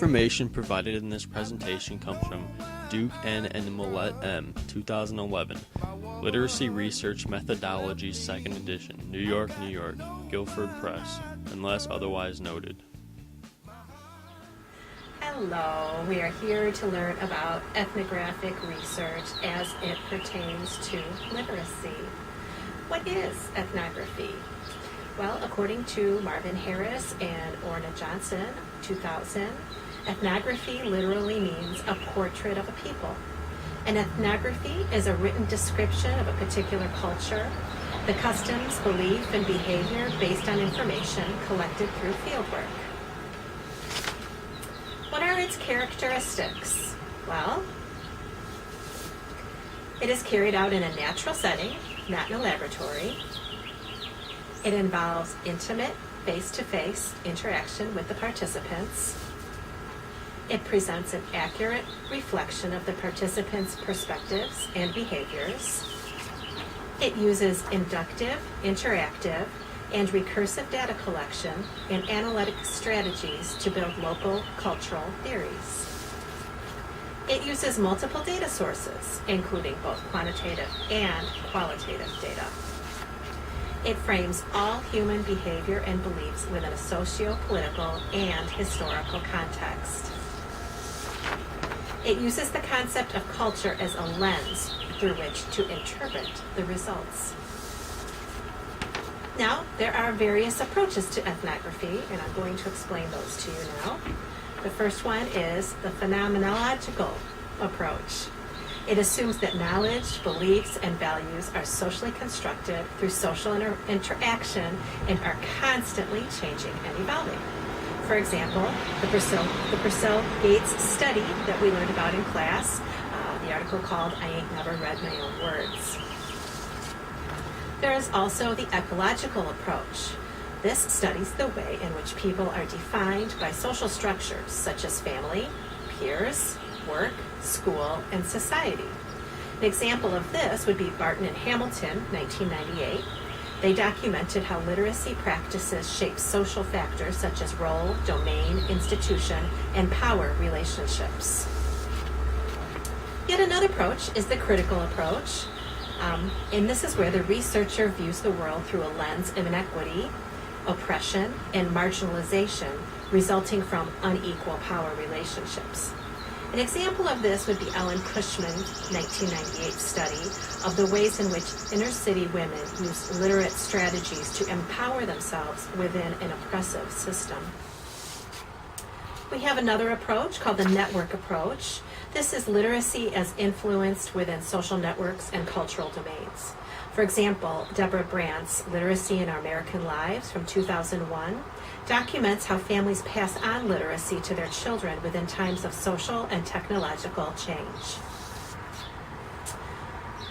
information provided in this presentation comes from Duke N. and Millett M., 2011, Literacy Research Methodologies, 2nd edition, New York, New York, Guilford Press, unless otherwise noted. Hello, we are here to learn about ethnographic research as it pertains to literacy. What is ethnography? Well, according to Marvin Harris and Orna Johnson, 2000, ethnography literally means a portrait of a people. An ethnography is a written description of a particular culture, the customs, belief, and behavior based on information collected through fieldwork. What are its characteristics? Well, it is carried out in a natural setting, not in a laboratory. It involves intimate, face-to-face interaction with the participants. It presents an accurate reflection of the participants' perspectives and behaviors. It uses inductive, interactive, and recursive data collection and analytic strategies to build local cultural theories. It uses multiple data sources, including both quantitative and qualitative data. It frames all human behavior and beliefs within a socio-political and historical context. It uses the concept of culture as a lens through which to interpret the results. Now, there are various approaches to ethnography, and I'm going to explain those to you now. The first one is the phenomenological approach. It assumes that knowledge, beliefs, and values are socially constructed through social interaction and are constantly changing and evolving. For example, the Purcell-Gates study that we learned about in class, the article called "I Ain't Never Read My Own Words." There is also the ecological approach. This studies the way in which people are defined by social structures such as family, peers, work, school, and society. An example of this would be Barton and Hamilton, 1998. They documented how literacy practices shape social factors such as role, domain, institution, and power relationships. Yet another approach is the critical approach, and this is where the researcher views the world through a lens of inequity, oppression, and marginalization resulting from unequal power relationships. An example of this would be Ellen Cushman's 1998 study of the ways in which inner-city women use literate strategies to empower themselves within an oppressive system. We have another approach called the network approach. This is literacy as influenced within social networks and cultural domains. For example, Deborah Brandt's Literacy in Our American Lives from 2001 documents how families pass on literacy to their children within times of social and technological change.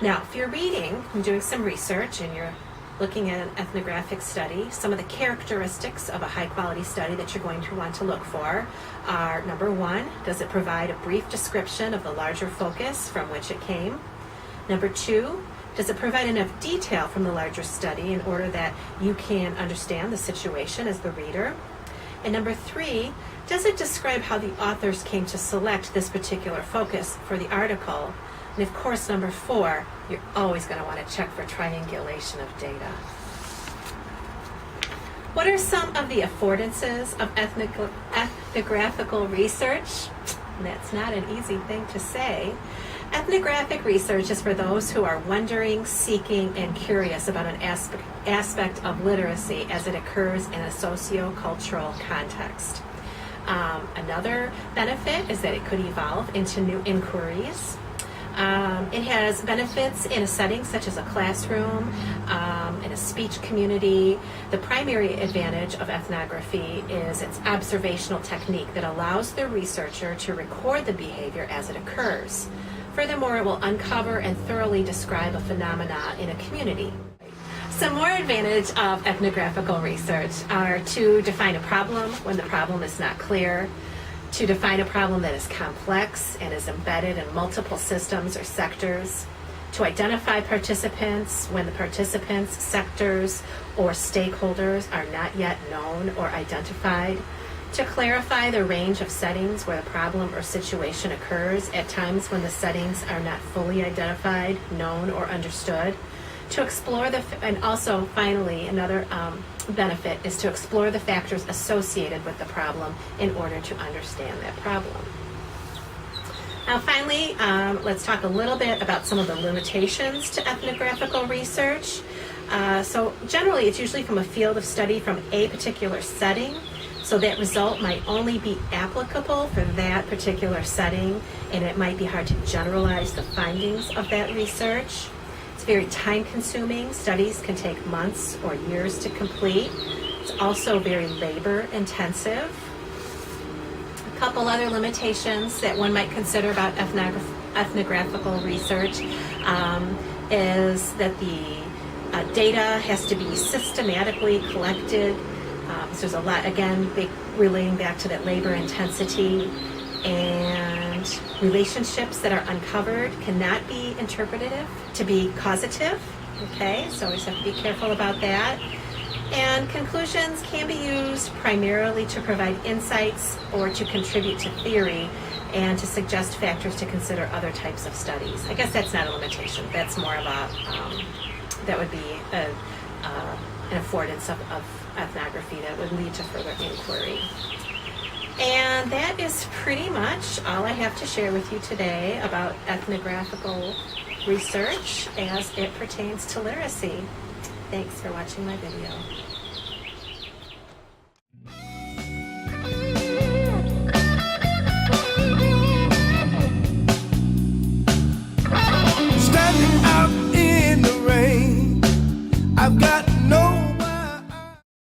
Now, if you're reading and doing some research and you're looking at an ethnographic study, some of the characteristics of a high-quality study that you're going to want to look for are, number one, does it provide a brief description of the larger focus from which it came? Number two, does it provide enough detail from the larger study in order that you can understand the situation as the reader? And number three, does it describe how the authors came to select this particular focus for the article? And of course, number four, you're always going to want to check for triangulation of data. What are some of the affordances of ethnographical research? And that's not an easy thing to say. Ethnographic research is for those who are wondering, seeking, and curious about an aspect of literacy as it occurs in a socio-cultural context. Another benefit is that it could evolve into new inquiries. It has benefits in a setting such as a classroom, in a speech community. The primary advantage of ethnography is its observational technique that allows the researcher to record the behavior as it occurs. Furthermore, it will uncover and thoroughly describe a phenomena in a community. Some more advantage of ethnographical research are to define a problem when the problem is not clear, to define a problem that is complex and is embedded in multiple systems or sectors, to identify participants when the participants, sectors, or stakeholders are not yet known or identified, to clarify the range of settings where the problem or situation occurs at times when the settings are not fully identified, known, or understood, to explore and also finally another benefit is to explore the factors associated with the problem in order to understand that problem. Now finally, let's talk a little bit about some of the limitations to ethnographical research. So generally it's usually from a field of study from a particular setting, so that result might only be applicable for that particular setting, and it might be hard to generalize the findings of that research. It's very time-consuming. Studies can take months or years to complete. It's also very labor-intensive. A couple other limitations that one might consider about ethnographical research is that the data has to be systematically collected. So there's a lot, again, relating back to that labor intensity, and relationships that are uncovered cannot be interpretative to be causative. Okay, so we just have to be careful about that. And conclusions can be used primarily to provide insights or to contribute to theory and to suggest factors to consider other types of studies. I guess that's not a limitation. That's more of that would be an affordance of ethnography that would lead to further inquiry. And that is pretty much all I have to share with you today about ethnographical research as it pertains to literacy. Thanks for watching my video.